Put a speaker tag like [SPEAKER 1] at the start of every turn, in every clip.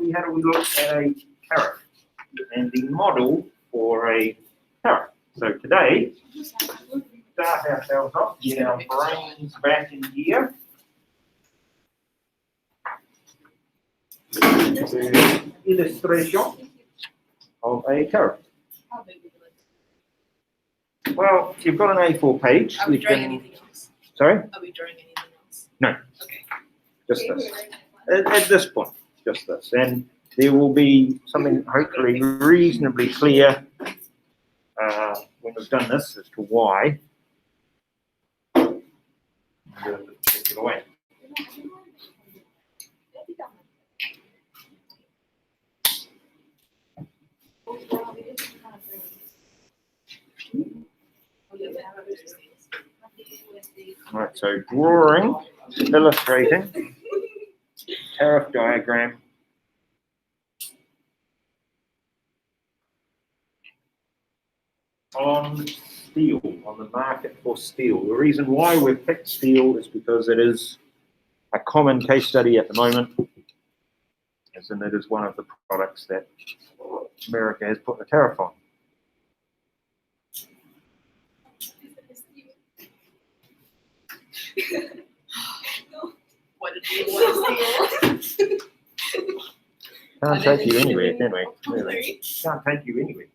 [SPEAKER 1] we had a look at a tariff and the model for a tariff. So today, start ourselves off, get our brains back in gear. To illustration of a tariff. Well, you've got an A4 page.
[SPEAKER 2] Are we drawing anything else?
[SPEAKER 1] Sorry?
[SPEAKER 2] Are we drawing anything else?
[SPEAKER 1] No.
[SPEAKER 2] Okay.
[SPEAKER 1] Just this. At this point, just this. And there will be something hopefully reasonably clear when we've done this as to why. Take it away. Right, so drawing, illustrating, tariff diagram. On steel, on the market for steel. The reason why we've picked steel is because it is a common case study at the moment, as in it is one of the products that America has put the tariff on.
[SPEAKER 2] What did we want to steal?
[SPEAKER 1] Can't take you anywhere, can we? Really? Can't take you anywhere.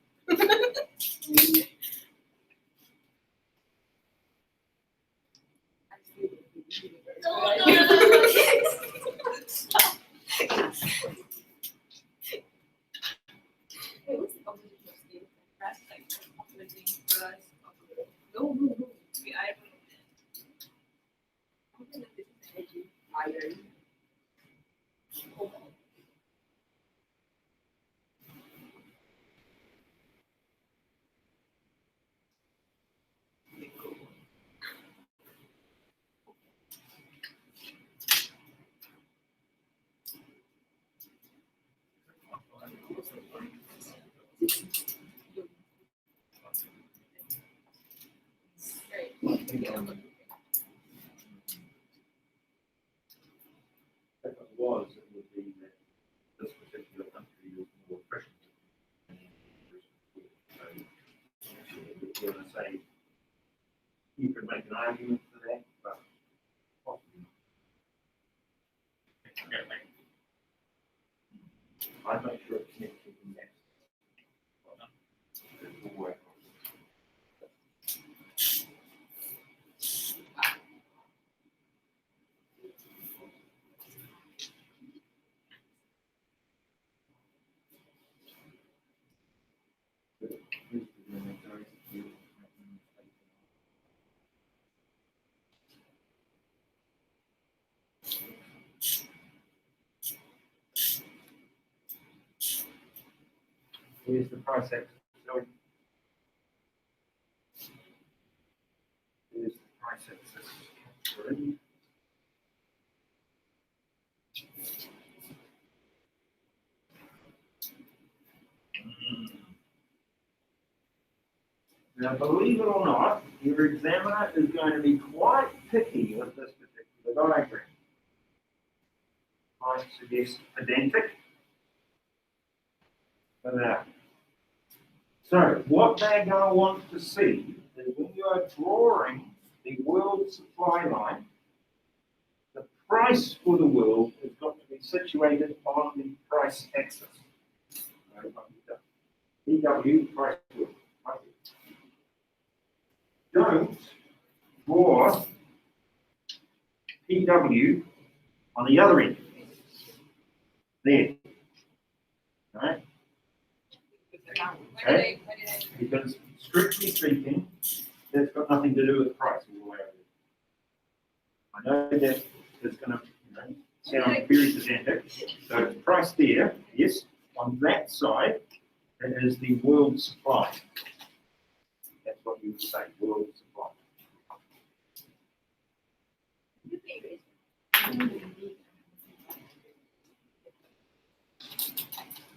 [SPEAKER 1] If it was, it would be that this particular country is more efficient. So you're going to say you could make an argument for that, but possibly not. I'm not sure it's connected to that. It will work. Here's the price axis. Here's the price axis. Ready? Now, believe it or not, your examiner is going to be quite picky with this particular diagram. I suggest pedantic. So, what they're going to want to see is when you are drawing the world supply line, the price for the world has got to be situated on the price axis. PW, price world. Don't draw PW on the other end. There. Right? Okay. Because strictly speaking, that's got nothing to do with price all the way over there. I know that it's going to sound very pedantic. So it's price there, yes. On that side, it is the world supply. That's what you would say, world supply.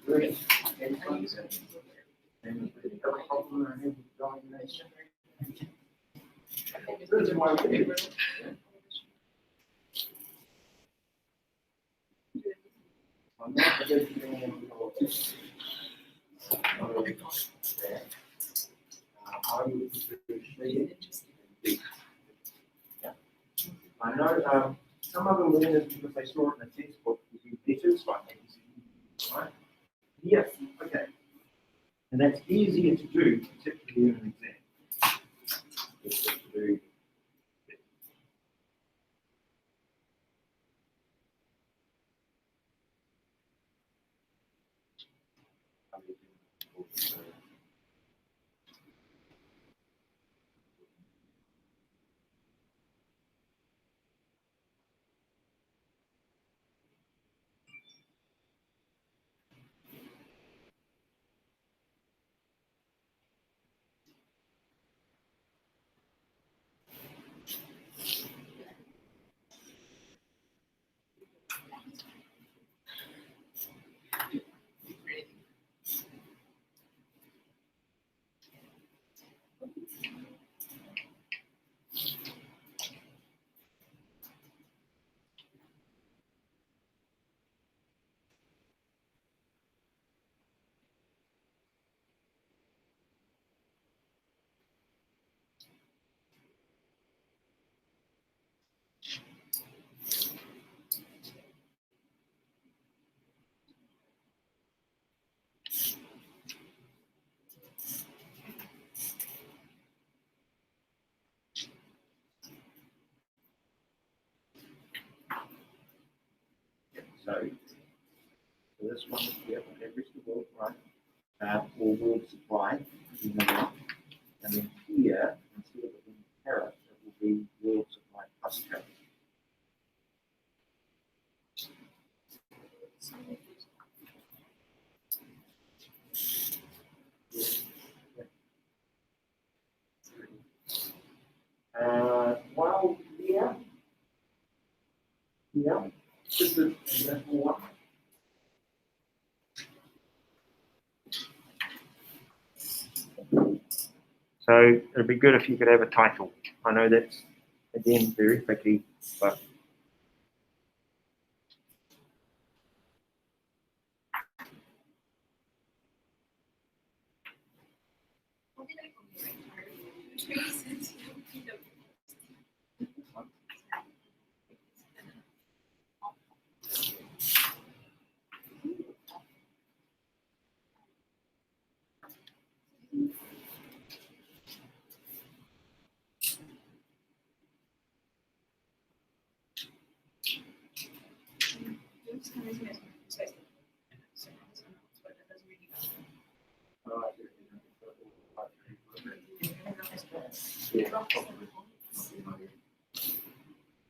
[SPEAKER 1] Great. I'm not going to do any of this. I will do yeah. I know some other learners, because they saw it in the textbook, will do letters like ABC, right? Yes, okay. And that's easier to do, particularly in an exam. It's just to do. So this one here, every single right, or world supply, you know, and then here, instead of it being carrot, it will be world supply plus carrot. Well, yeah, just an example one. So it'd be good if you could have a title. I know that's, again, very picky, but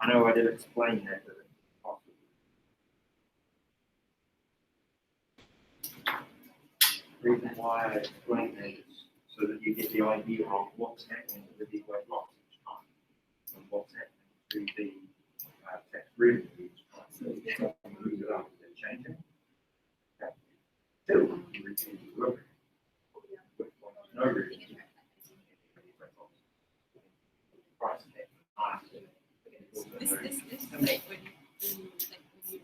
[SPEAKER 1] I know I did explain that, but it's possible. The reason why I explained that is so that you get the idea of what's happening to the default blocks each time, and what's happening to the tax revenue each time. So you can move it up, they're changing. Okay. Two, you retain the work. No reason. Price tag.
[SPEAKER 2] This like when you like when you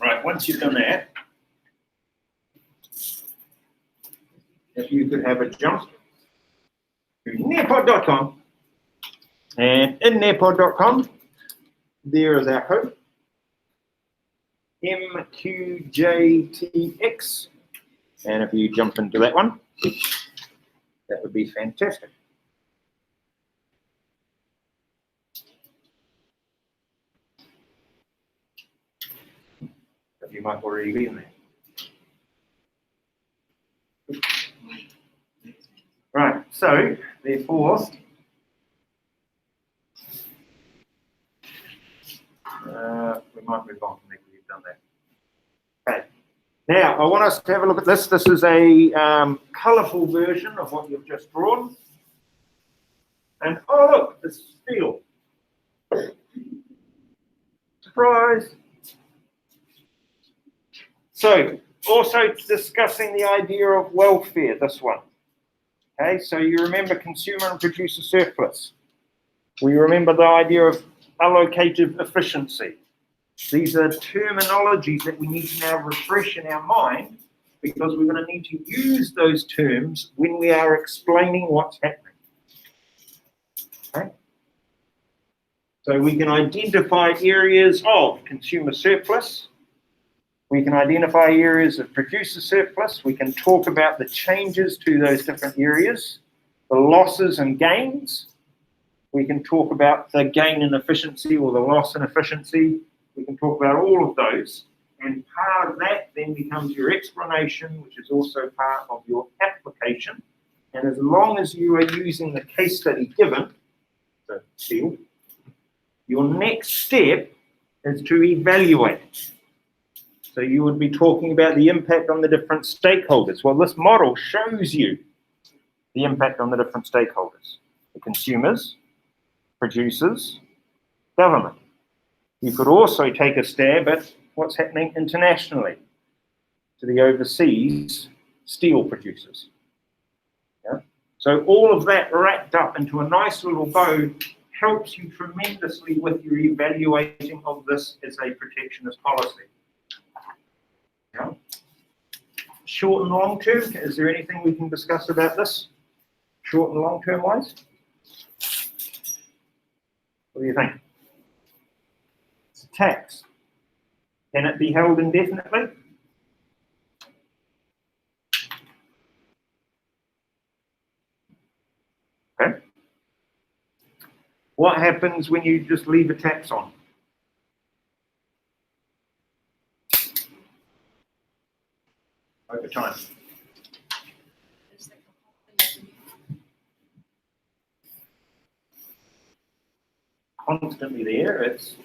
[SPEAKER 1] Right, once you've done that, if you could have a jump to nearpod.com, and in nearpod.com, there is our code, MQJTX, and if you jump into that one, that would be fantastic. But you might already be in there. Right, so therefore, we might move on from there. We've done that. Okay. Now, I want us to have a look at this. This is a colourful version of what you've just drawn. And oh, look, it's steel. Surprise. So, also discussing the idea of welfare, this one. Okay, so you remember consumer and producer surplus. We remember the idea of allocative efficiency. These are terminologies that we need to now refresh in our mind, because we're going to need to use those terms when we are explaining what's happening. Okay? So we can identify areas of consumer surplus. We can identify areas of producer surplus. We can talk about the changes to those different areas, the losses and gains. We can talk about the gain in efficiency or the loss in efficiency. We can talk about all of those. And part of that then becomes your explanation, which is also part of your application. And as long as you are using the case study given, the field, your next step is to evaluate. So you would be talking about the impact on the different stakeholders. Well, this model shows you the impact on the different stakeholders: the consumers, producers, government. You could also take a stab at what's happening internationally to the overseas steel producers. Yeah? So all of that wrapped up into a nice little bow helps you tremendously with your evaluating of this as a protectionist policy. Yeah? Short and long term, is there anything we can discuss about this? Short and long term wise? What do you think? It's a tax. Can it be held indefinitely? Okay. What happens when you just leave a tax on? Over time. Constantly there. It's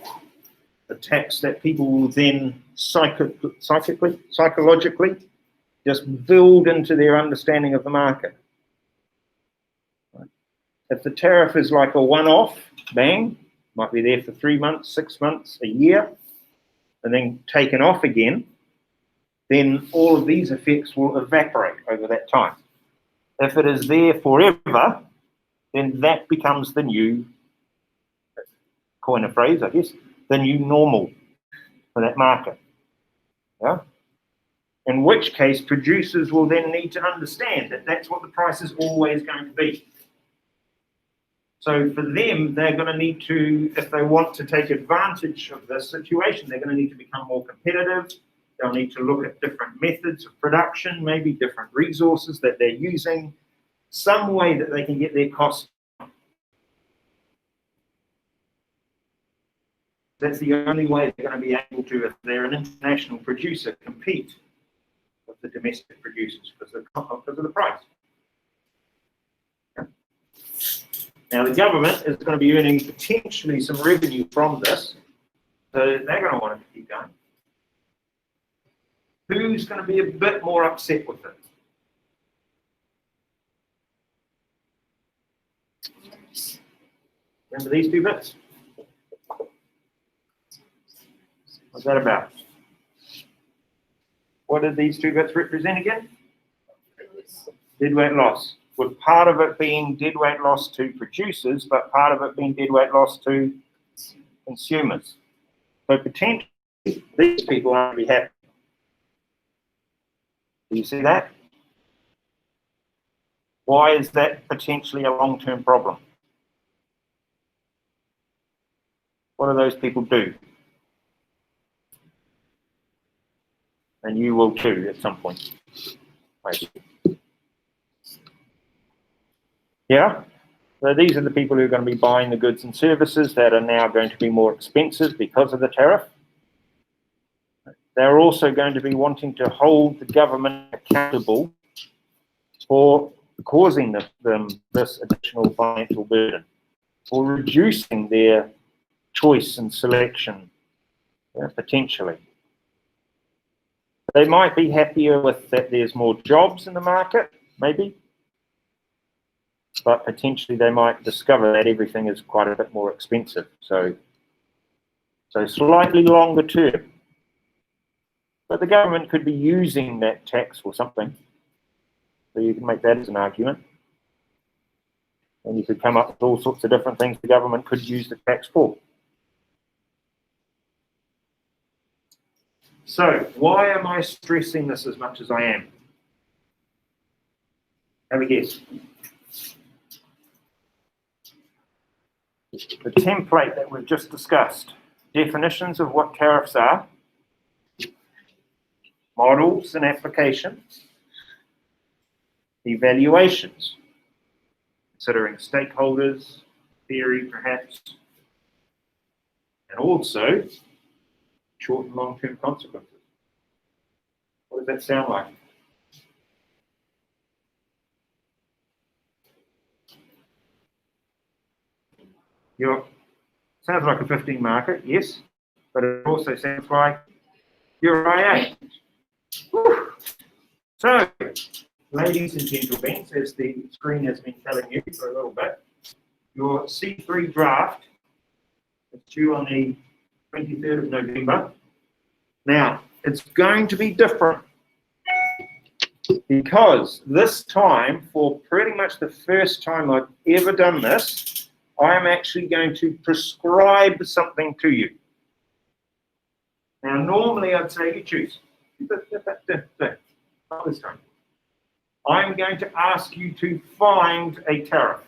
[SPEAKER 1] a tax that people will then psychologically just build into their understanding of the market. Right. If the tariff is like a one-off, bang, might be there for 3 months, 6 months, a year, and then taken off again, then all of these effects will evaporate over that time. If it is there forever, then that becomes the new, coin a phrase, I guess, the new normal for that market. Yeah? In which case, producers will then need to understand that that's what the price is always going to be. So for them, they're going to need to, if they want to take advantage of this situation, they're going to need to become more competitive. They'll need to look at different methods of production, maybe different resources that they're using, some way that they can get their costs. That's the only way they're going to be able to, if they're an international producer, compete with the domestic producers because of the price. Yeah. Now, the government is going to be earning potentially some revenue from this, so they're going to want to keep going. Who's going to be a bit more upset with it? Remember these two bits? What's that about? What did these two bits represent again? Deadweight loss. With part of it being deadweight loss to producers, but part of it being deadweight loss to consumers. So potentially, these people aren't going to be happy. Do you see that? Why is that potentially a long-term problem? What do those people do? And you will too at some point. Maybe. Yeah? So these are the people who are going to be buying the goods and services that are now going to be more expensive because of the tariff. They're also going to be wanting to hold the government accountable for causing them this additional financial burden, or reducing their choice and selection, potentially. They might be happier with that there's more jobs in the market, maybe, but potentially they might discover that everything is quite a bit more expensive. So slightly longer term,
[SPEAKER 3] But the government could be using that tax for something. So you can make that as an argument. And you could come up with all sorts of different things the government could use the tax for. So, why am I stressing this as much as I am? Have a guess. The template that we've just discussed. Definitions of what tariffs are. Models and applications. Evaluations. Considering stakeholders, theory perhaps. And also, short and long-term consequences. What does that sound like? Sounds like a 15 marker, yes, but it also sounds like your IA. Whew. So, ladies and gentlemen, as the screen has been telling you for a little bit, your C3 draft is due on the 23rd of November. Now, it's going to be different because this time, for pretty much the first time I've ever done this, I am actually going to prescribe something to you. Now, normally I'd say you choose. Not this time. I'm going to ask you to find a tariff.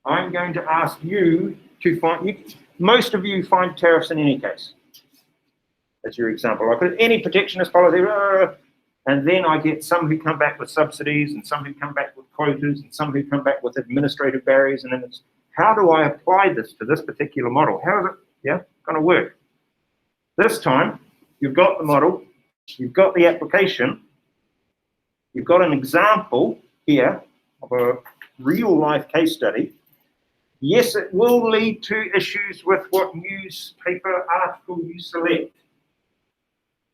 [SPEAKER 3] I'm going to ask you to find, most of you find tariffs in any case. That's your example. I put any protectionist policy, and then I get some who come back with subsidies, and some who come back with quotas, and some who come back with administrative barriers, and then it's, how do I apply this to this particular model? How is it going to work? This time, you've got the model, you've got the application, you've got an example here of a real-life case study. Yes, it will lead to issues with what newspaper article you select.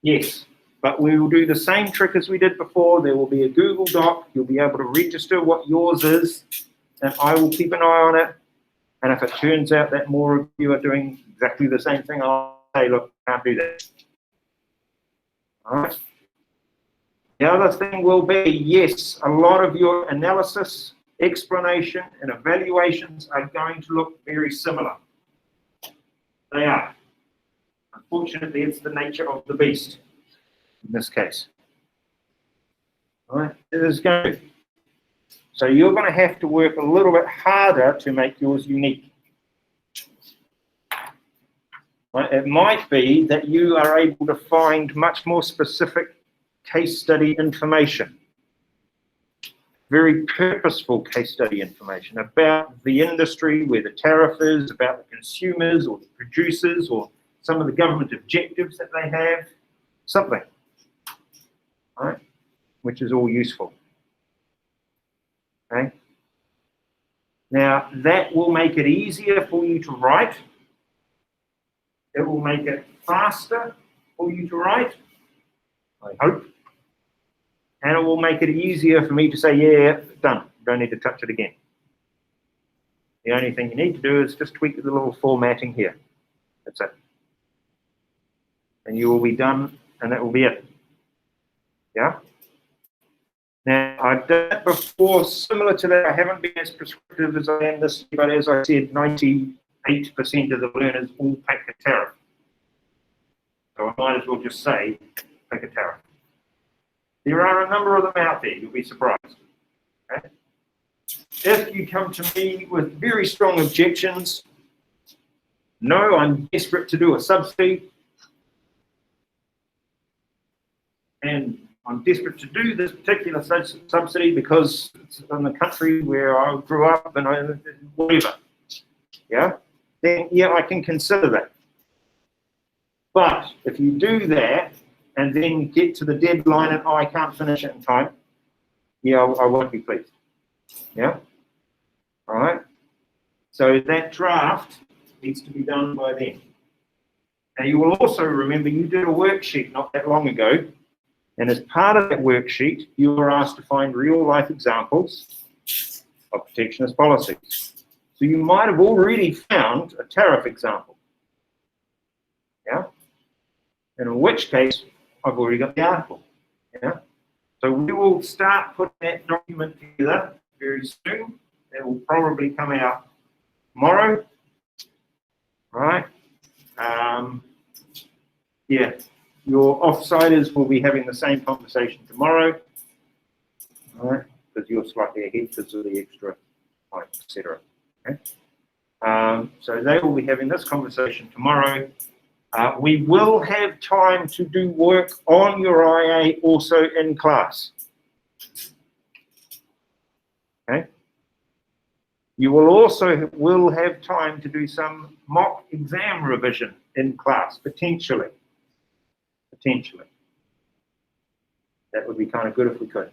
[SPEAKER 3] Yes, but we will do the same trick as we did before. There will be a Google Doc. You'll be able to register what yours is, and I will keep an eye on it. And if it turns out that more of you are doing exactly the same thing, I'll say, look, can't do that. All right. The other thing will be, yes, a lot of your analysis, explanation, and evaluations are going to look very similar. They are. Unfortunately, it's the nature of the beast in this case. All right, it is going to. So you're going to have to work a little bit harder to make yours unique. Right? It might be that you are able to find much more specific case study information, very purposeful case study information about the industry, where the tariff is, about the consumers or the producers or some of the government objectives that they have, something, right? Which is all useful. Okay. Now, that will make it easier for you to write. It will make it faster for you to write, I hope. And it will make it easier for me to say, yeah, done. Don't need to touch it again. The only thing you need to do is just tweak the little formatting here. That's it. And you will be done, and that will be it. Yeah? Now, I've done it before, similar to that. I haven't been as prescriptive as I am this year, but as I said, 98% of the learners all pick a tariff. So I might as well just say, pick a tariff. There are a number of them out there, you'll be surprised. Okay? If you come to me with very strong objections, no, I'm desperate to do a subsidy, and I'm desperate to do this particular subsidy because it's in the country where I grew up and whatever, yeah, then yeah, I can consider that. But if you do that and then get to the deadline and I can't finish it in time, yeah, I won't be pleased. Yeah, all right. So that draft needs to be done by then. Now you will also remember you did a worksheet not that long ago. And as part of that worksheet, you were asked to find real-life examples of protectionist policies. So you might have already found a tariff example. Yeah? And in which case, I've already got the article. Yeah. So we will start putting that document together very soon. It will probably come out tomorrow, right? Yeah, your offsiders will be having the same conversation tomorrow, right? Because you're slightly ahead because of the extra time, etc. Okay? So they will be having this conversation tomorrow. We will have time to do work on your IA also in class. Okay. You will also have time to do some mock exam revision in class, potentially. Potentially. That would be kind of good if we could.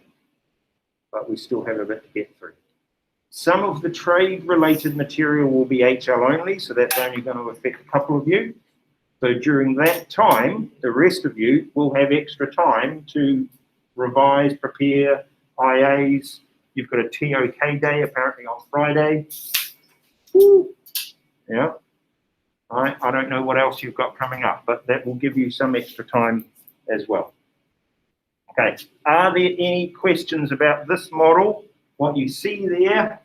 [SPEAKER 3] But we still have a bit to get through. Some of the trade-related material will be HL only, so that's only going to affect a couple of you. So during that time, the rest of you will have extra time to revise, prepare IAs. You've got a TOK day apparently on Friday. Woo. Yeah. I don't know what else you've got coming up, but that will give you some extra time as well. Okay. Are there any questions about this model? What you see there,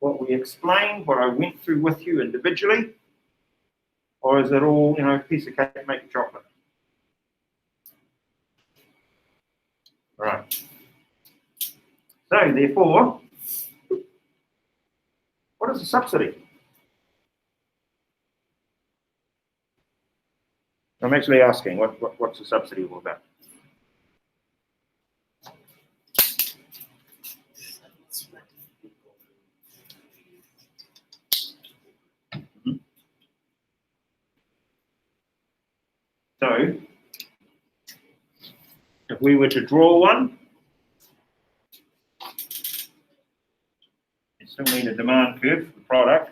[SPEAKER 3] what we explained, what I went through with you individually? Or is it all, you know, piece of cake, make a chocolate? Right. So, therefore, what is a subsidy? I'm actually asking, what's a subsidy all about? So, if we were to draw one, you still need a demand curve for the product,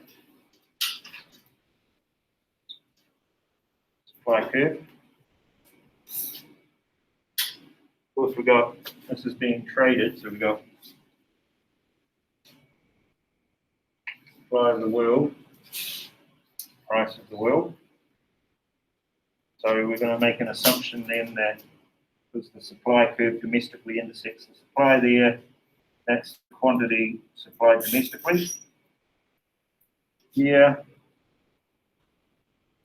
[SPEAKER 3] supply curve. Of course, we got, this is being traded, so we got supply of the world, price of the world. So we're going to make an assumption then that because the supply curve domestically intersects the supply there, that's quantity supplied domestically. Here,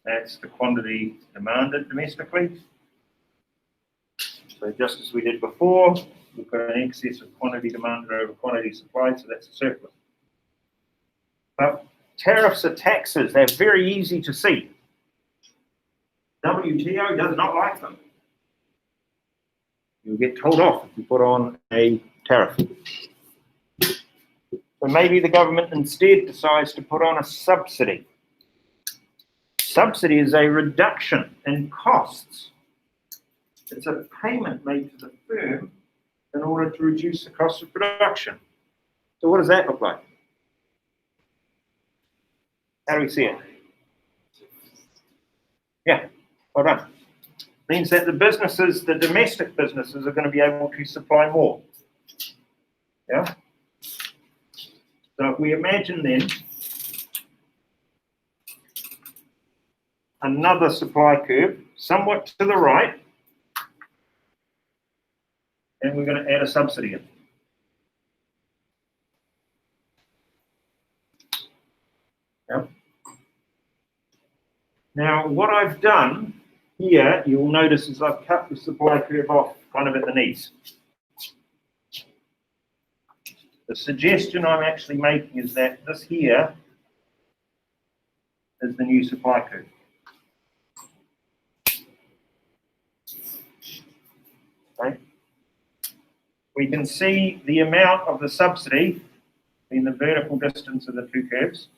[SPEAKER 3] that's the quantity demanded domestically. So just as we did before, we've got an excess of quantity demanded over quantity supplied, so that's a surplus. But tariffs are taxes, they're very easy to see. WTO does not like them. You'll get told off if you put on a tariff. So maybe the government instead decides to put on a subsidy. Subsidy is a reduction in costs. It's a payment made to the firm in order to reduce the cost of production. So what does that look like? How do we see it? Yeah, well done. Means that the businesses, the domestic businesses, are going to be able to supply more. Yeah. So if we imagine then another supply curve, somewhat to the right, and we're going to add a subsidy in. Yeah. Now, what I've done here, you'll notice is I've cut the supply curve off kind of at the knees. The suggestion I'm actually making is that this here is the new supply curve. Okay. We can see the amount of the subsidy in the vertical distance of the two curves.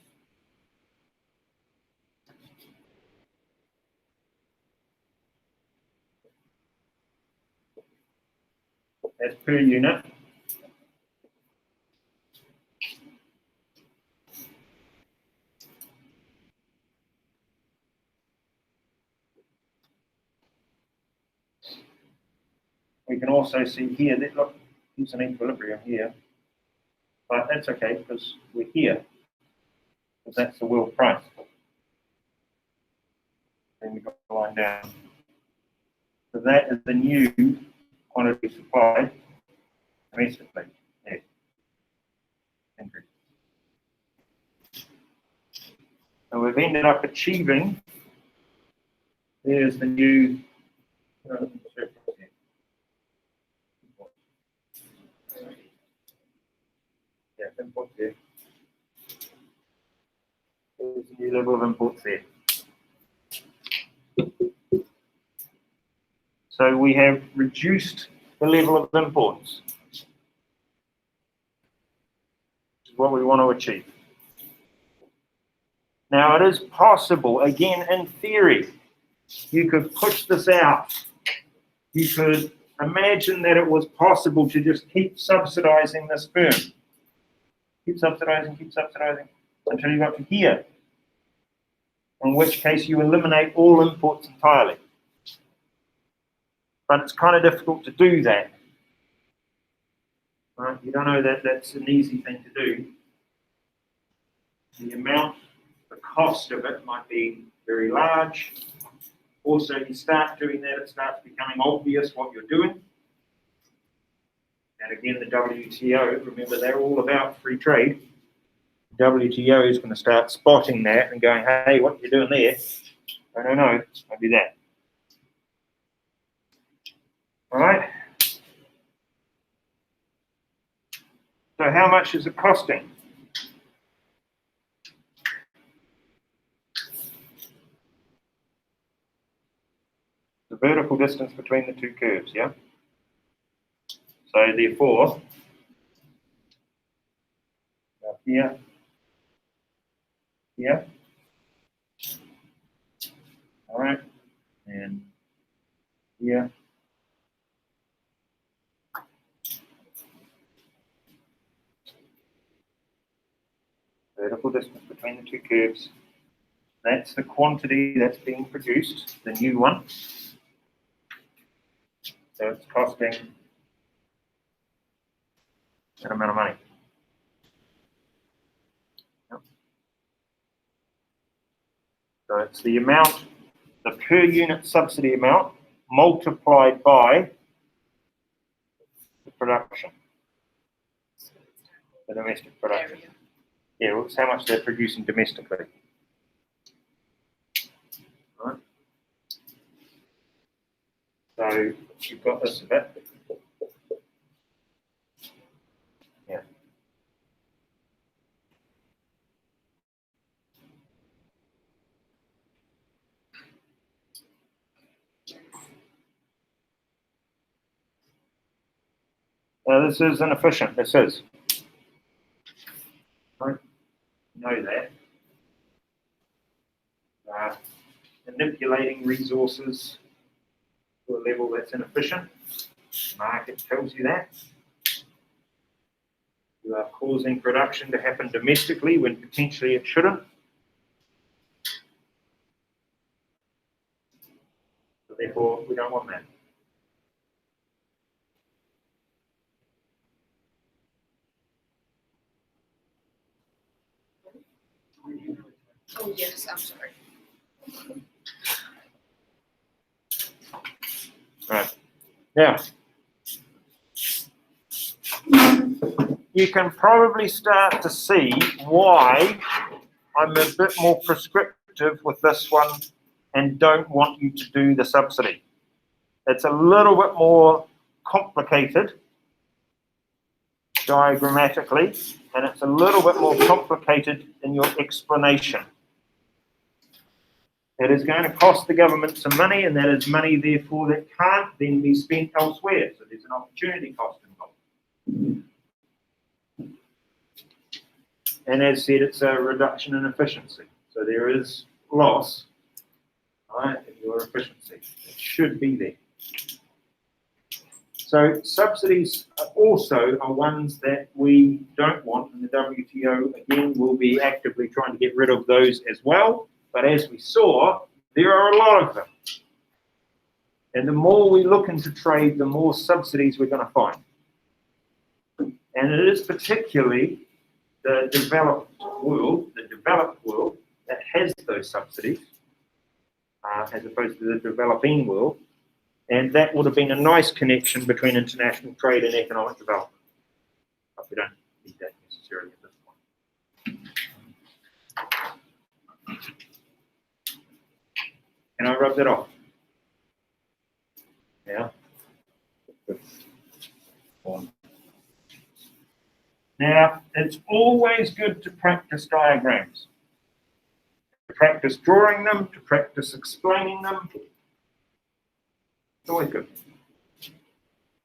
[SPEAKER 3] That's per unit. We can also see here that look, there's an equilibrium here, but that's okay because we're here, because that's the world price. Then we got the line down. So that is the new quantity supplied domestically. Yes. Increase. So we've ended up achieving, there's the new, yeah, import there. There's the new level of imports there. So we have reduced the level of imports, which is what we want to achieve. Now it is possible, again in theory, you could push this out. You could imagine that it was possible to just keep subsidizing this firm. Keep subsidizing until you got to here. In which case you eliminate all imports entirely. But it's kind of difficult to do that. Right? You don't know that that's an easy thing to do. The amount, the cost of it might be very large. Also, you start doing that, it starts becoming obvious what you're doing. And again, the WTO, remember, they're all about free trade. The WTO is going to start spotting that and going, hey, what are you doing there? I don't know, I'll do that. All right. So how much is it costing? The vertical distance between the two curves, yeah? So therefore, here, here, all right, and here. Vertical distance between the two curves. That's the quantity that's being produced, the new one. So it's costing that amount of money. Yep. So it's the amount, the per unit subsidy amount multiplied by the production, the domestic production. Yeah, well, it's how much they're producing domestically. Right. So you've got this a bit. Yeah. This is inefficient. This is. Right. Know that. Manipulating resources to a level that's inefficient. The market tells you that. You are causing production to happen domestically when potentially it shouldn't. So therefore, we don't want that.
[SPEAKER 2] Oh, yes, I'm sorry.
[SPEAKER 3] Right. Now, you can probably start to see why I'm a bit more prescriptive with this one and don't want you to do the subsidy. It's a little bit more complicated diagrammatically, and it's a little bit more complicated in your explanation. It is going to cost the government some money, and that is money, therefore, that can't then be spent elsewhere. So there's an opportunity cost involved. And as said, it's a reduction in efficiency. So there is loss, right, in your efficiency. It should be there. So subsidies also are ones that we don't want, and the WTO, again, will be actively trying to get rid of those as well. But as we saw, there are a lot of them. And the more we look into trade, the more subsidies we're going to find. And it is particularly the developed world that has those subsidies, as opposed to the developing world. And that would have been a nice connection between international trade and economic development. But we don't need that necessarily at this point. Can I rub that off? Yeah. Now, it's always good to practice diagrams. To practice drawing them, to practice explaining them. It's always good.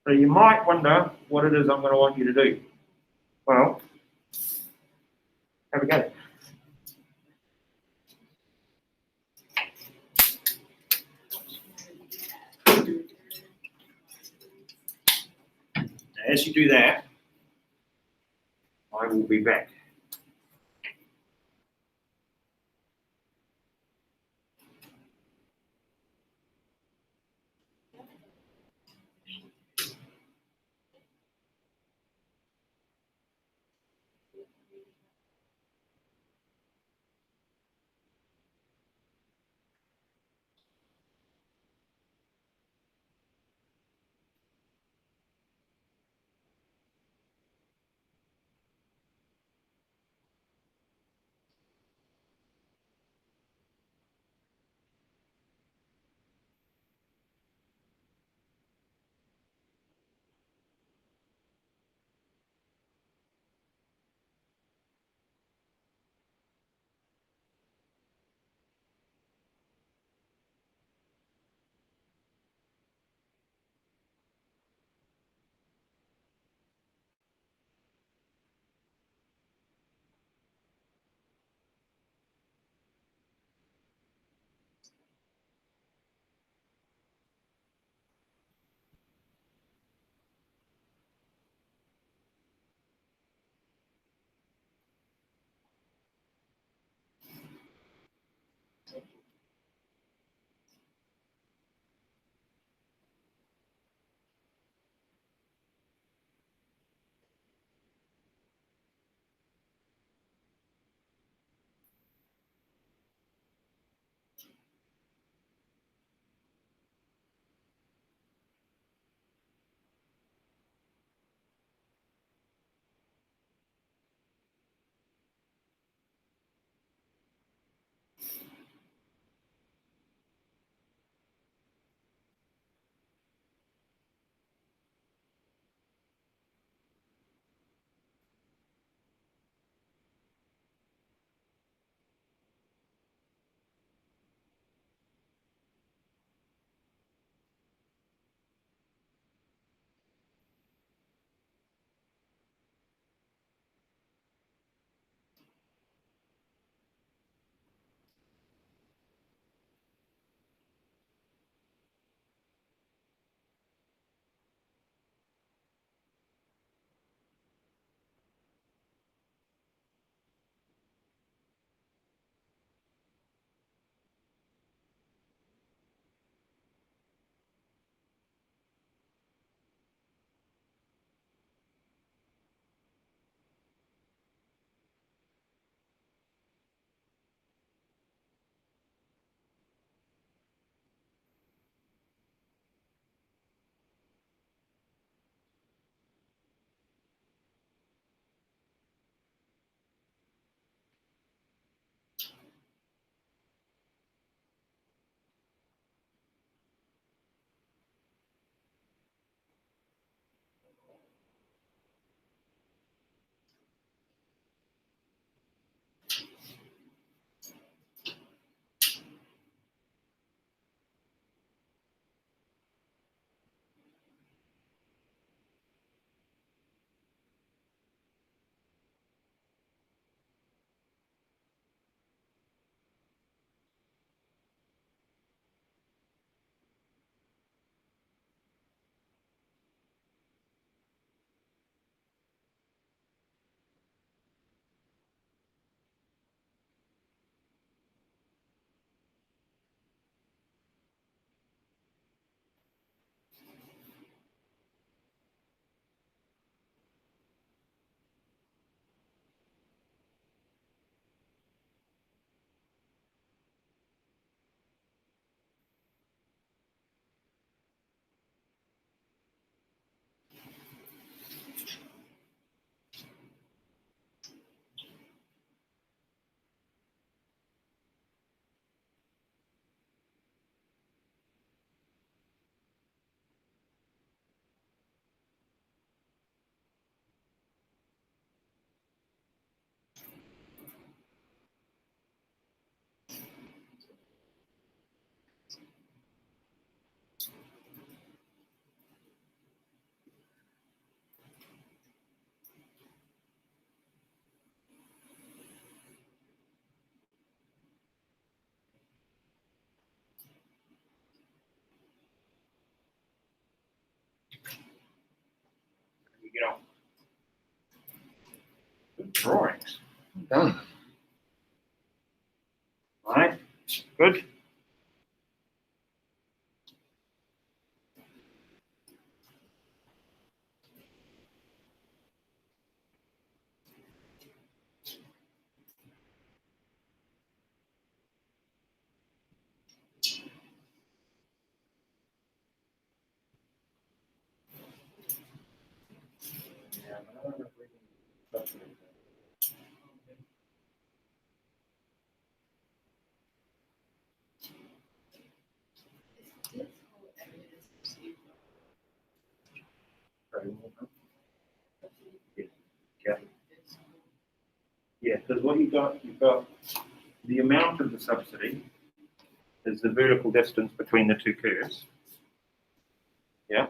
[SPEAKER 3] So you might wonder what it is I'm going to want you to do. Well, have a go. Now, as you do that, I will be back. drawings. Done. Right, good.
[SPEAKER 2] This whole area is received.
[SPEAKER 3] Yeah, because what you've got the amount of the subsidy is the vertical distance between the two curves. Yeah.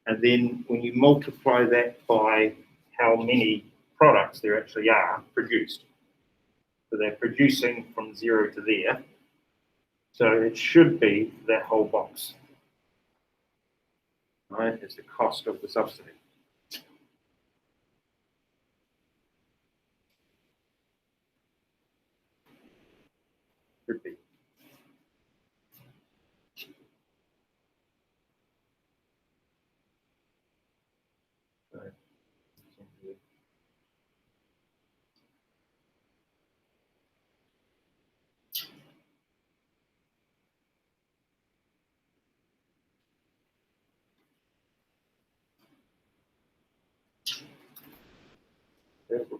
[SPEAKER 3] And then when you multiply that by how many products there actually are produced. So they're producing from 0 to there. So it should be that whole box. Right, is the cost of the subsidy. Should be.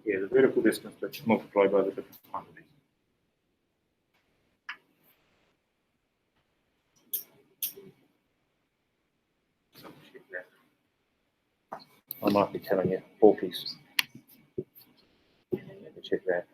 [SPEAKER 3] Yeah, the vertical distance that's multiplied by the different quantities. So check that. I might be telling you porkies. Let me check that.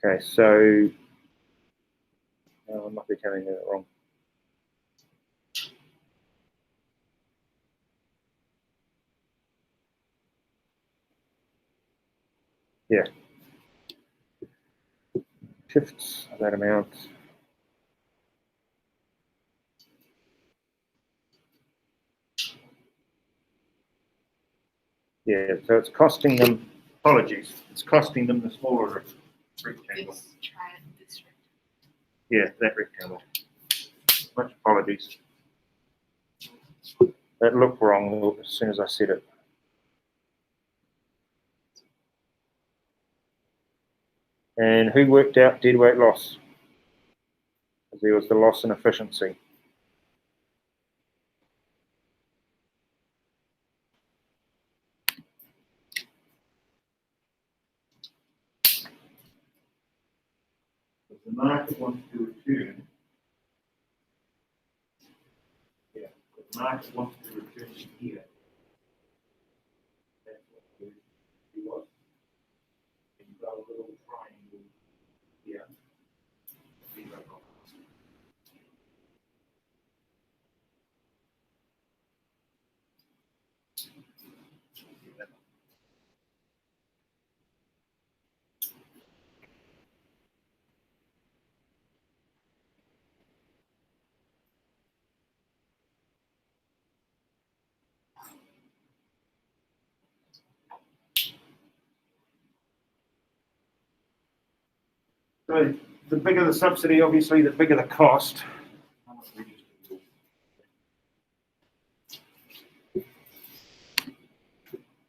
[SPEAKER 3] Okay, so I might be telling you that wrong. Yeah. Shifts that amount. Yeah, so it's costing them, apologies, it's costing them the smaller rectangle.
[SPEAKER 2] This triangle, this rectangle.
[SPEAKER 3] Yeah, that rectangle. Much apologies. That looked wrong as soon as I said it. And who worked out dead weight loss? Because there was the loss in efficiency. If the market wants to return, yeah, if the market wants to return to here, that's what it was. And you've got a little triangle here. So the bigger the subsidy, obviously, the bigger the cost.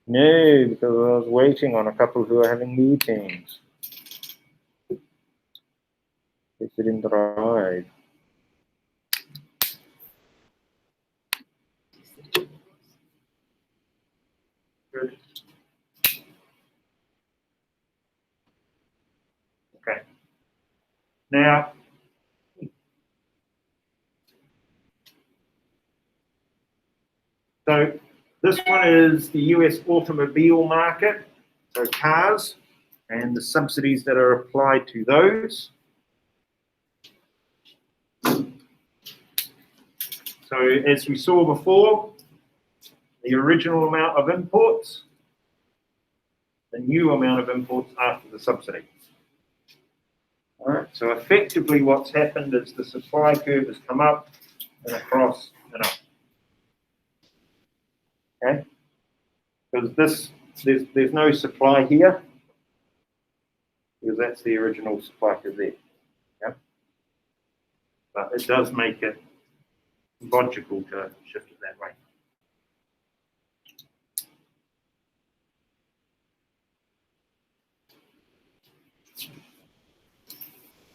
[SPEAKER 3] No, because I was waiting on a couple who are having meetings. They didn't arrive. Good. Okay. Now, So this one is the US automobile market, so cars, and the subsidies that are applied to those. So as we saw before, the original amount of imports, the new amount of imports after the subsidy. All right, so effectively what's happened is the supply curve has come up and across and up. Okay, because there's no supply here, because that's the original supply curve there. Yeah, but it does make it logical to shift it that way.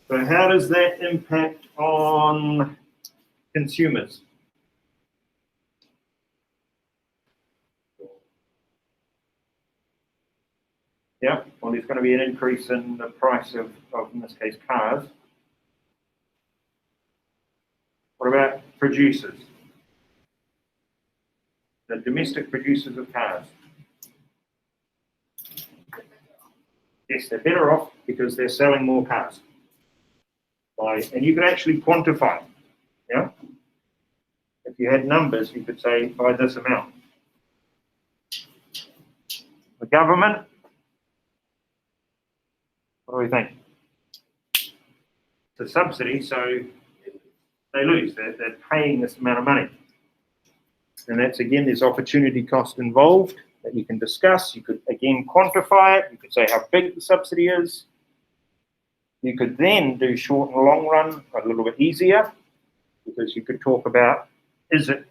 [SPEAKER 3] So how does that impact on consumers? Yeah, well, there's going to be an increase in the price of in this case, cars. What about producers? The domestic producers of cars. Yes, they're better off because they're selling more cars. And you can actually quantify it. Yeah? If you had numbers, you could say by this amount. The government, what do we think? It's a subsidy, so they lose. They're paying this amount of money. And that's, again, there's opportunity cost involved that you can discuss. You could, again, quantify it. You could say how big the subsidy is. You could then do short and long run a little bit easier, because you could talk about, is it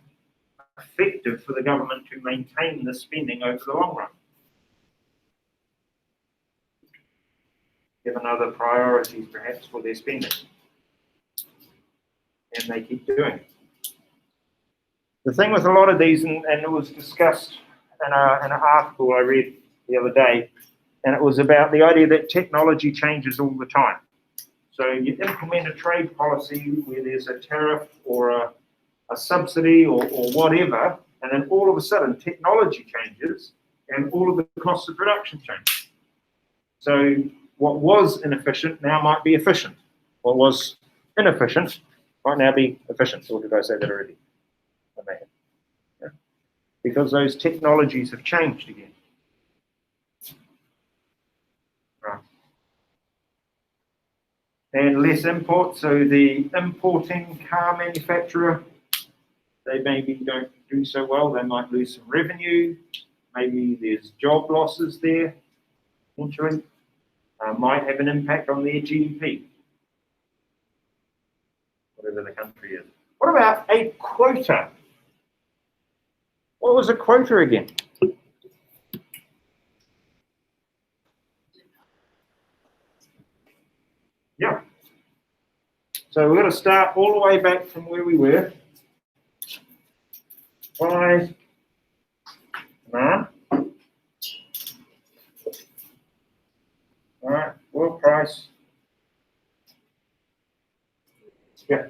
[SPEAKER 3] effective for the government to maintain the spending over the long run, given other priorities perhaps for their spending, and they keep doing it. The thing with a lot of these, and it was discussed in an article I read the other day, and it was about the idea that technology changes all the time. So you implement a trade policy where there's a tariff or a subsidy or whatever, and then all of a sudden technology changes and all of the costs of production change. So what was inefficient now might be efficient. What was inefficient might now be efficient. Or did I say that already? I may have. Yeah. Because those technologies have changed again. Right. And less import, so the importing car manufacturer, they maybe don't do so well, they might lose some revenue, maybe there's job losses there, potentially, might have an impact on their GDP, whatever the country is. What about a quota? What was a quota again? Yeah. So we're going to start all the way back from where we were. By demand. All right, world price. Yeah.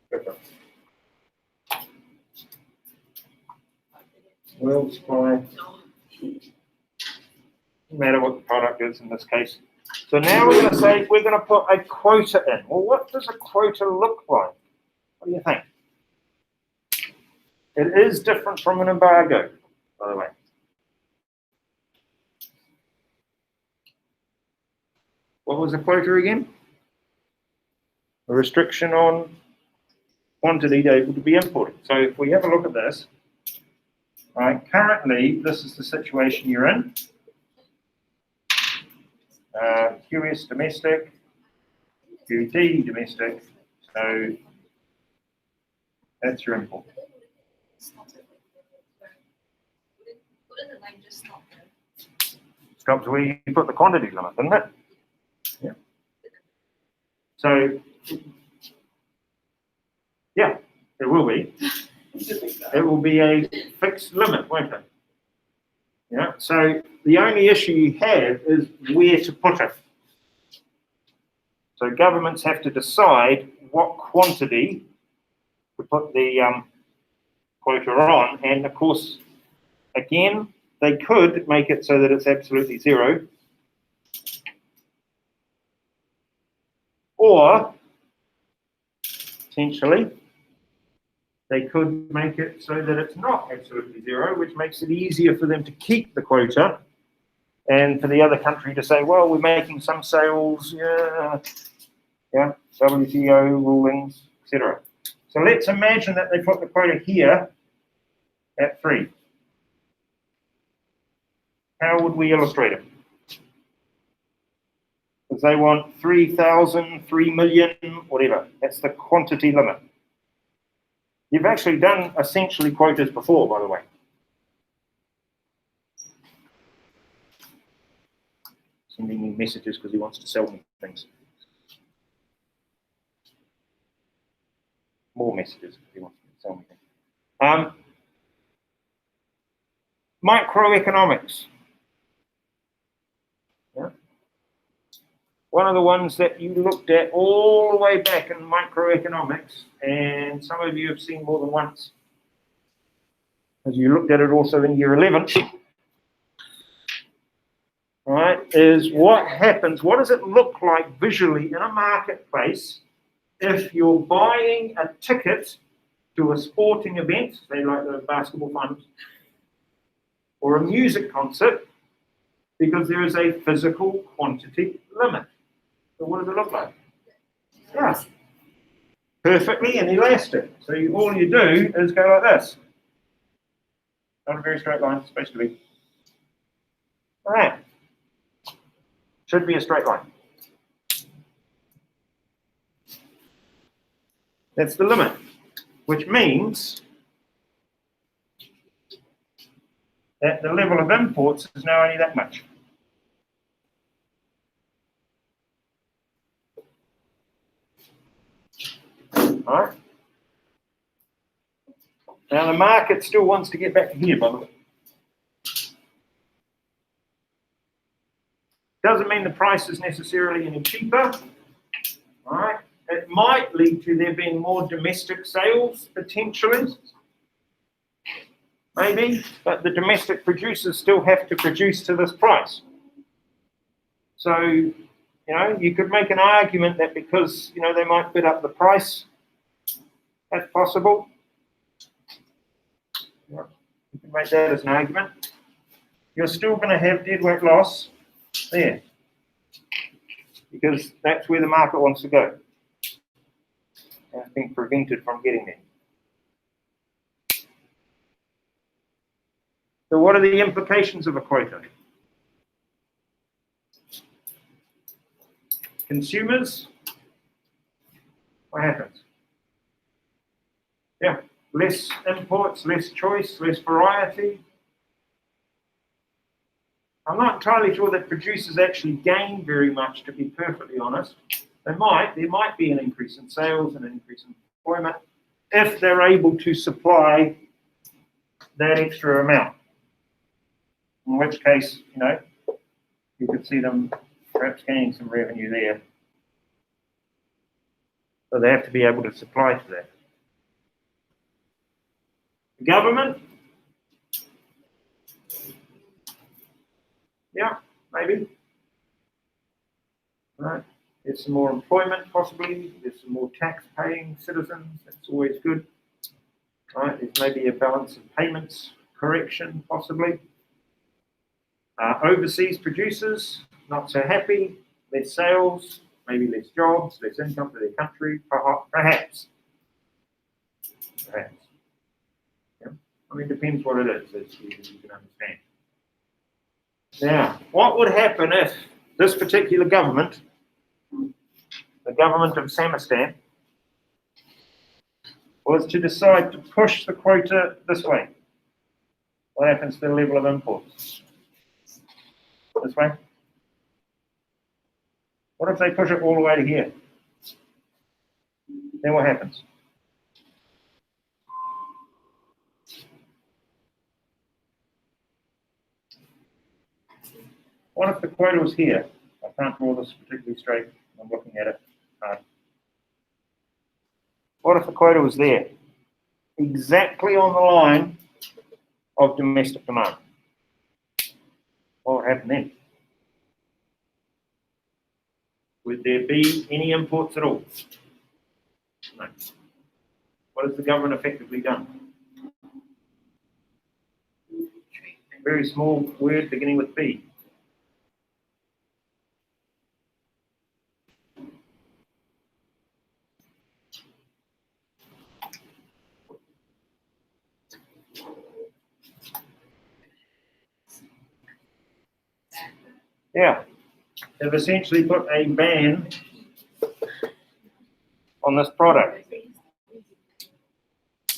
[SPEAKER 3] Good. World supply. No matter what the product is in this case. So now we're going to say we're going to put a quota in. Well, what does a quota look like? What do you think? It is different from an embargo, by the way. What was a quota again? A restriction on quantity able to be imported. So if we have a look at this, right, currently this is the situation you're in. QS domestic, QT domestic, so that's your import. Stops where you put the quantity limit, doesn't it? Yeah. So, yeah, there will be. It will be a fixed limit, won't it? Yeah. So the only issue you have is where to put it. So governments have to decide what quantity to put the quota on, and of course, again, they could make it so that it's absolutely zero, or potentially they could make it so that it's not absolutely zero, which makes it easier for them to keep the quota, and for the other country to say, well, we're making some sales, yeah, WTO rulings, etc. So let's imagine that they put the quota here at 3. How would we illustrate it? Because they want 3,000, 3 million, whatever. That's the quantity limit. You've actually done essentially quotas before, by the way. Sending me messages because he wants to sell me things. More messages if he wants to sell me things. Microeconomics. Yeah. One of the ones that you looked at all the way back in microeconomics, and some of you have seen more than once, as you looked at it also in year 11, right, is what happens, what does it look like visually in a marketplace if you're buying a ticket to a sporting event, say like the basketball finals, or a music concert, because there is a physical quantity limit. So what does it look like? Yeah, perfectly inelastic. So all you do is go like this. Not a very straight line, it's supposed to be. All right. Should be a straight line. That's the limit, which means that the level of imports is now only that much. All right. Now the market still wants to get back to here, by the way. Doesn't mean the price is necessarily any cheaper. All right. It might lead to there being more domestic sales, potentially. Maybe, but the domestic producers still have to produce to this price. So, you know, you could make an argument that because, you know, they might bid up the price, that's possible. You can make that as an argument. You're still going to have deadweight loss there, because that's where the market wants to go. And it's been prevented from getting there. So what are the implications of a quota? Consumers, what happens? Yeah, less imports, less choice, less variety. I'm not entirely sure that producers actually gain very much, to be perfectly honest. There might be an increase in sales and an increase in employment if they're able to supply that extra amount. In which case, you know, you could see them perhaps gaining some revenue there. So they have to be able to supply to that. The government, yeah, maybe. Right. There's some more employment, possibly. There's some more tax-paying citizens. That's always good. Right. There's maybe a balance of payments correction, possibly. Overseas producers, not so happy. Less sales, maybe less jobs, less income for their country, perhaps. Perhaps. Yeah. I mean, it depends what it is, as you can understand. Now, what would happen if this particular government, the government of Samistan, was to decide to push the quota this way? What happens to the level of imports? This way? What if they push it all the way to here? Then what happens? What if the quota was here? I can't draw this particularly straight. I'm looking at it. What if the quota was there? exactly on the line of domestic demand. What would happen then? Would there be any imports at all? No. What has the government effectively done? A very small word beginning with B. Yeah, they've essentially put a ban on this product.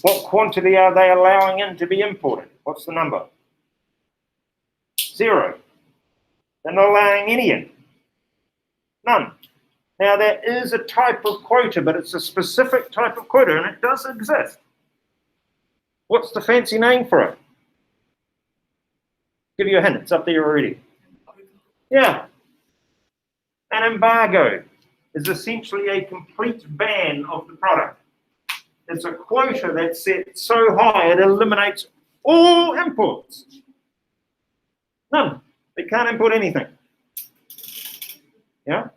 [SPEAKER 3] What quantity are they allowing in to be imported? What's the number? 0. They're not allowing any in. None. Now, there is a type of quota, but it's a specific type of quota, and it does exist. What's the fancy name for it? Give you a hint, it's up there already. Yeah. An embargo is essentially a complete ban of the product. It's a quota that's set so high it eliminates all imports. None. They can't import anything. Yeah?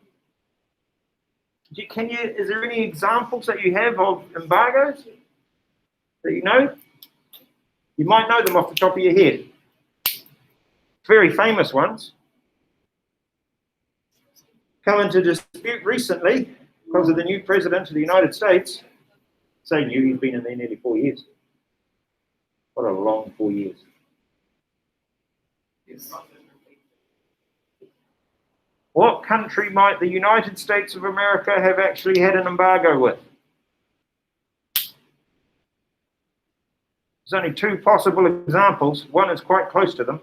[SPEAKER 3] Is there any examples that you have of embargoes that you know? You might know them off the top of your head. Very famous ones. Come into dispute recently because of the new president of the United States. Say new, he's been in there nearly 4 years. What a long 4 years. What country might the United States of America have actually had an embargo with? There's only 2 possible examples. One is quite close to them.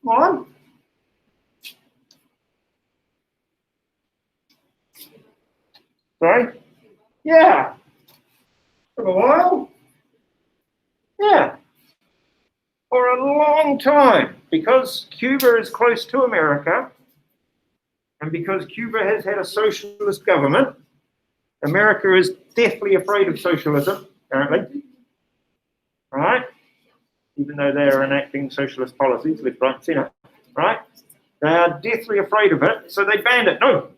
[SPEAKER 3] Come on. Sorry? Yeah. For a while? Yeah. For a long time. Because Cuba is close to America, and because Cuba has had a socialist government, America is deathly afraid of socialism, apparently. Right? Even though they are enacting socialist policies, left, right, and centre. Right? They are deathly afraid of it, so they banned it. No.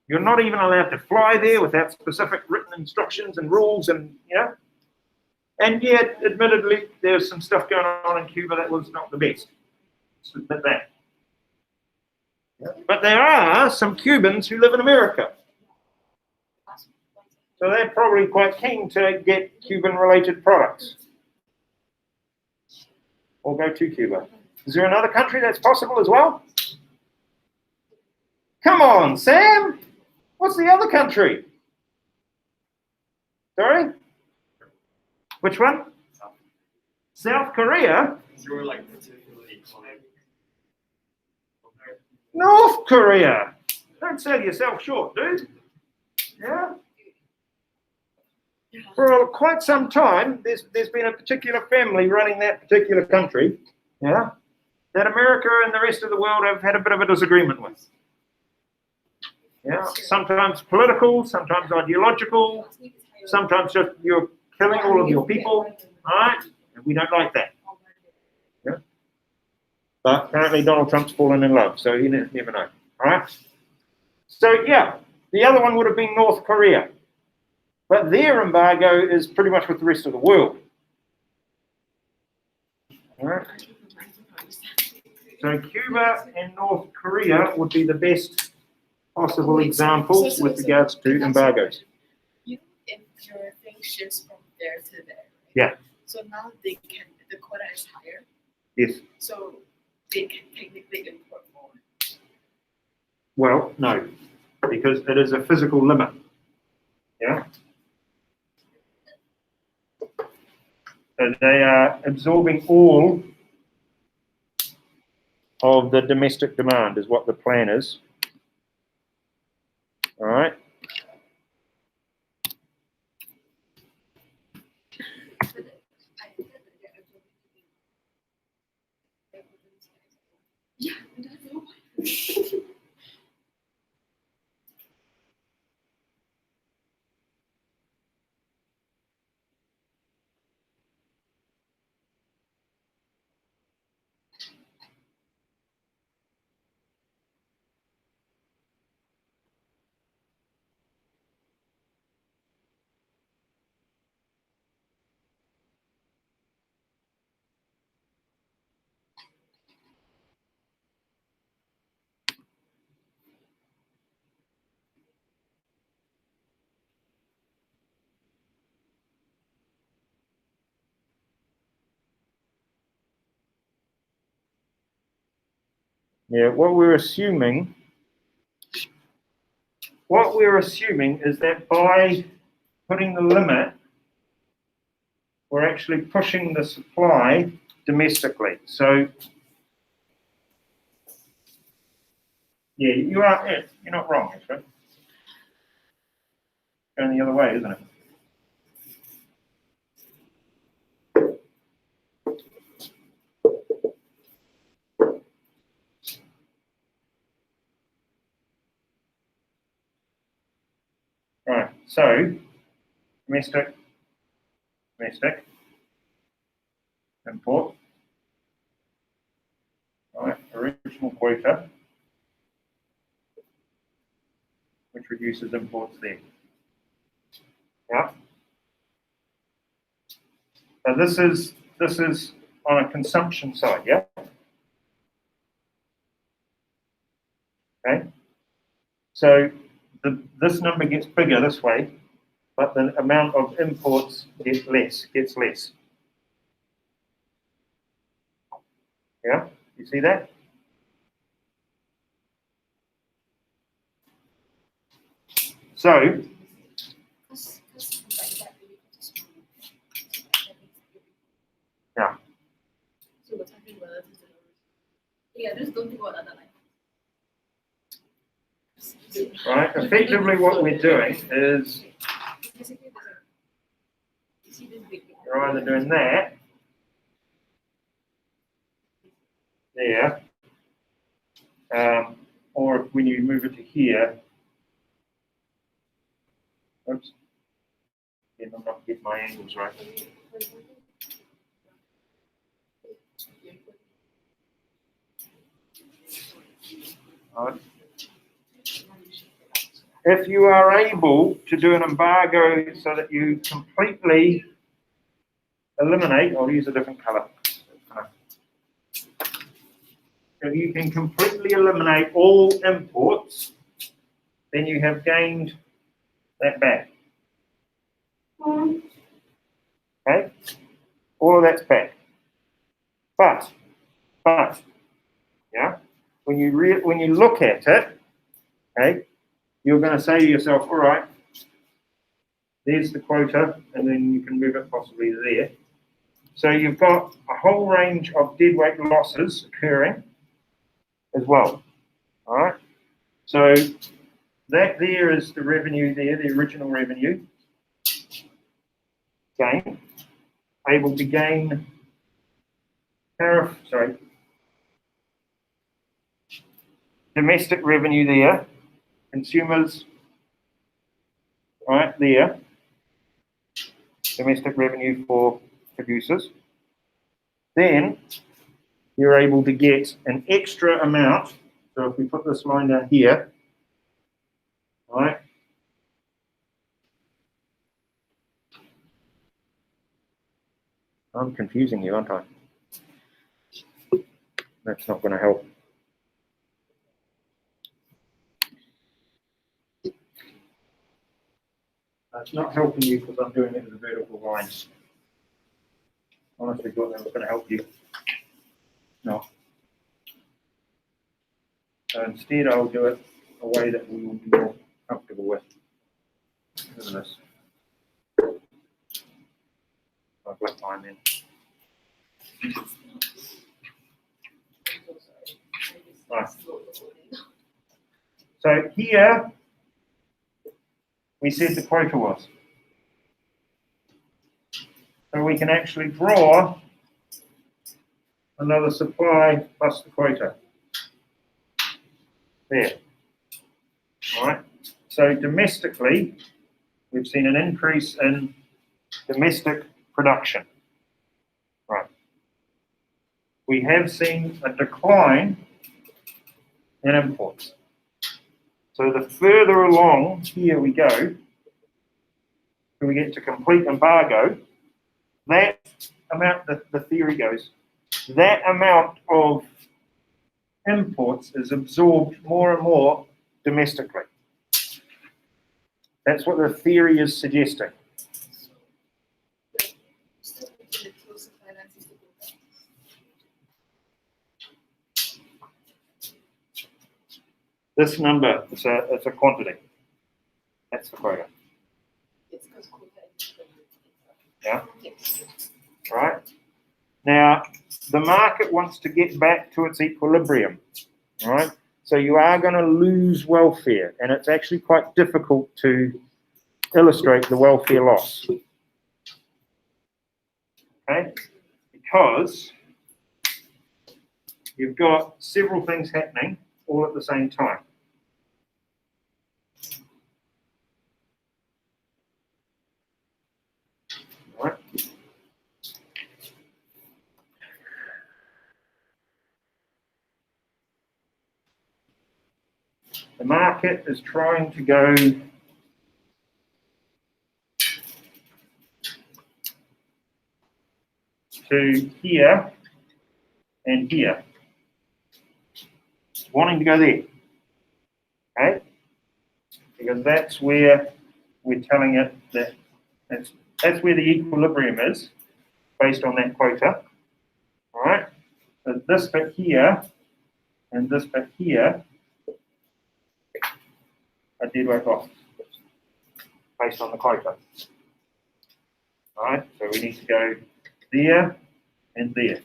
[SPEAKER 3] You're not even allowed to fly there without specific written instructions and rules, and And yet, admittedly, there's some stuff going on in Cuba that was not the best. Let's admit that. But there are some Cubans who live in America. So they're probably quite keen to get Cuban-related products. Or go to Cuba. Is there another country that's possible as well? Come on, Sam! What's the other country? Sorry? Which one? South Korea? North Korea! Don't sell yourself short, dude. Yeah? For quite some time, there's been a particular family running that particular country, yeah, that America and the rest of the world have had a bit of a disagreement with. Yeah, sometimes political, sometimes ideological, sometimes just you're killing all of your people, right? And we don't like that. Yeah. But apparently Donald Trump's fallen in love, so you never know. All right. So yeah, the other one would have been North Korea. But their embargo is pretty much with the rest of the world. All right. So Cuba and North Korea would be the best possible examples with regards to embargoes.
[SPEAKER 2] If your thing shifts from there to there, right?
[SPEAKER 3] Yeah.
[SPEAKER 2] So now the quota is higher.
[SPEAKER 3] Yes.
[SPEAKER 2] So they can technically import more.
[SPEAKER 3] Well, no, because it is a physical limit. Yeah. So they are absorbing all of the domestic demand is what the plan is. All right.
[SPEAKER 2] Yeah,
[SPEAKER 3] Yeah, what we're assuming is that by putting the limit, we're actually pushing the supply domestically. So, yeah, you're not wrong, actually. Going the other way, isn't it? Right, so domestic, import, right, original quota, which reduces imports there. Yeah. So this is on a consumption side, yeah? Okay. So this number gets bigger this way, but the amount of imports gets less. Yeah, you see that? So, yeah.
[SPEAKER 2] So what's happening with us is yeah, just don't think about other line.
[SPEAKER 3] Right, effectively what we're doing is
[SPEAKER 2] Basically, you see this big thing.
[SPEAKER 3] you're either doing that there, or when you move it to here, oops, I'm not getting my angles right. Right. If you are able to do an embargo so that you completely eliminate, I'll use a different color. If you can completely eliminate all imports, then you have gained that back. Okay? All of that's back. But, yeah, when you look at it, okay, you're going to say to yourself, all right, there's the quota, and then you can move it possibly there. So you've got a whole range of deadweight losses occurring as well. All right. So that there is the revenue there, the original revenue gain, able to gain domestic revenue there, consumers, right there, domestic revenue for producers. Then you're able to get an extra amount. So if we put this line down here, right, I'm confusing you, aren't I? That's not going to help. That's not helping you because I'm doing it with a vertical line. Honestly, thought that was going to help you. No. So instead, I'll do it a way that we will be more comfortable with. Look at this. I've left mine in. Right. So here, we said the quota was. So we can actually draw another supply plus the quota. There. All right. So domestically, we've seen an increase in domestic production. Right. We have seen a decline in imports. So the further along here we go, till we get to complete embargo, that amount, the theory goes, that amount of imports is absorbed more and more domestically. That's what the theory is suggesting. This number, it's a quantity. That's the quota.
[SPEAKER 2] It's because quota.
[SPEAKER 3] Yeah.
[SPEAKER 2] Yes.
[SPEAKER 3] Right? Now, the market wants to get back to its equilibrium, right? So you are going to lose welfare, and it's actually quite difficult to illustrate the welfare loss. Okay? Because you've got several things happening all at the same time. Right? The market is trying to go to here and here, wanting to go there, okay? Because that's where we're telling it that that's where the equilibrium is, based on that quota, all right? But this bit here and this bit here are deadweight losses, based on the quota. All right, so we need to go there and there.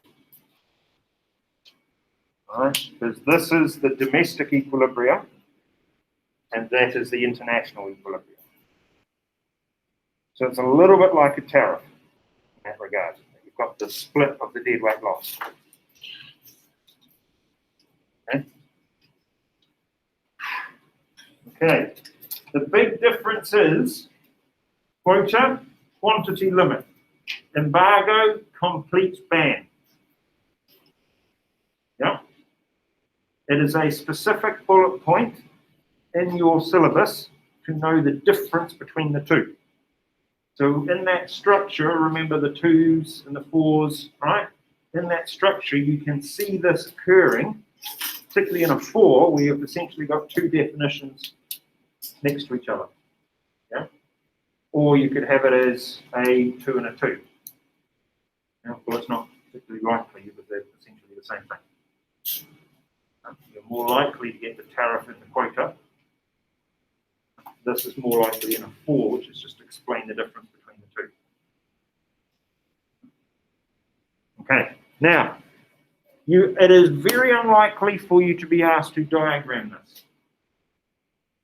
[SPEAKER 3] All right, because this is the domestic equilibrium and that is the international equilibrium. So it's a little bit like a tariff in that regard. You've got the split of the deadweight loss. Okay. Okay. The big difference is quota, quantity limit. Embargo, complete ban. Yeah. It is a specific bullet point in your syllabus to know the difference between the two. So in that structure, remember the 2s and the 4s, right? In that structure, you can see this occurring, particularly in a 4, where you've essentially got two definitions next to each other. Yeah? Or you could have it as a 2 and a 2. Now, of course, not particularly likely, but they're essentially the same thing. You're more likely to get the tariff in the quota. This is more likely in a 4, which is just to explain the difference between the two. Okay, now, it is very unlikely for you to be asked to diagram this.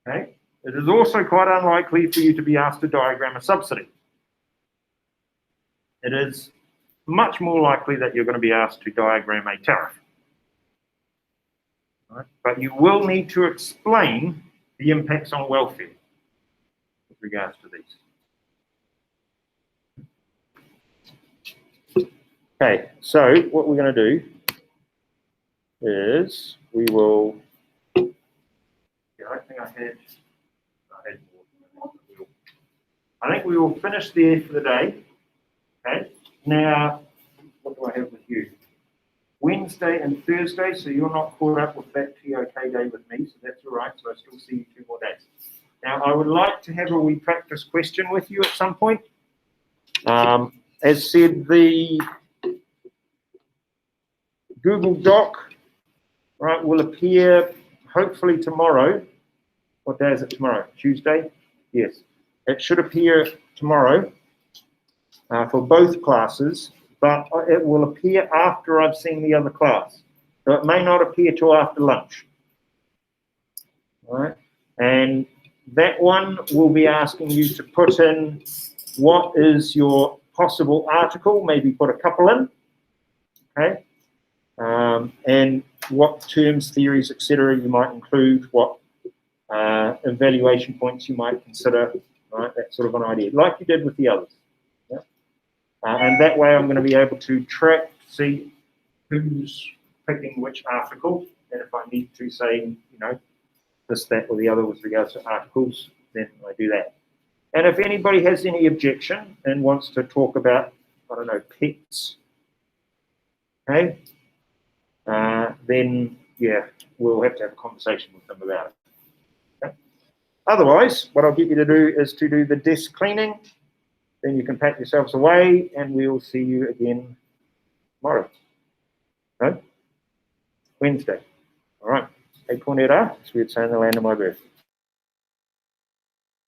[SPEAKER 3] Okay, it is also quite unlikely for you to be asked to diagram a subsidy. It is much more likely that you're going to be asked to diagram a tariff. Right? But you will need to explain the impacts on welfare with regards to these. Okay, so what we're going to do is we will. Yeah, I think I had more. I think we will finish there for the day. Okay. Now, what do I have with you? Wednesday and Thursday, so you're not caught up with that TOK day with me, so that's all right. So I still see you 2 more days. Now, I would like to have a wee practice question with you at some point. As said, the Google Doc, right, will appear hopefully tomorrow. What day is it tomorrow? Tuesday? Yes. It should appear tomorrow for both classes, but it will appear after I've seen the other class. So it may not appear till after lunch. All right? And that one will be asking you to put in what is your possible article, maybe put a couple in, okay? And what terms, theories, etc. you might include, what evaluation points you might consider, right? That sort of an idea, like you did with the others. Yeah? And that way I'm going to be able to track, see who's picking which article, and if I need to say, you know, this, that, or the other with regards to articles, then I do that. And if anybody has any objection and wants to talk about, I don't know, pets, okay, then, yeah, we'll have to have a conversation with them about it. Okay? Otherwise, what I'll get you to do is to do the desk cleaning, then you can pack yourselves away, and we'll see you again tomorrow. Okay? Wednesday. All right. Eponera, as we would say in the land of my birth.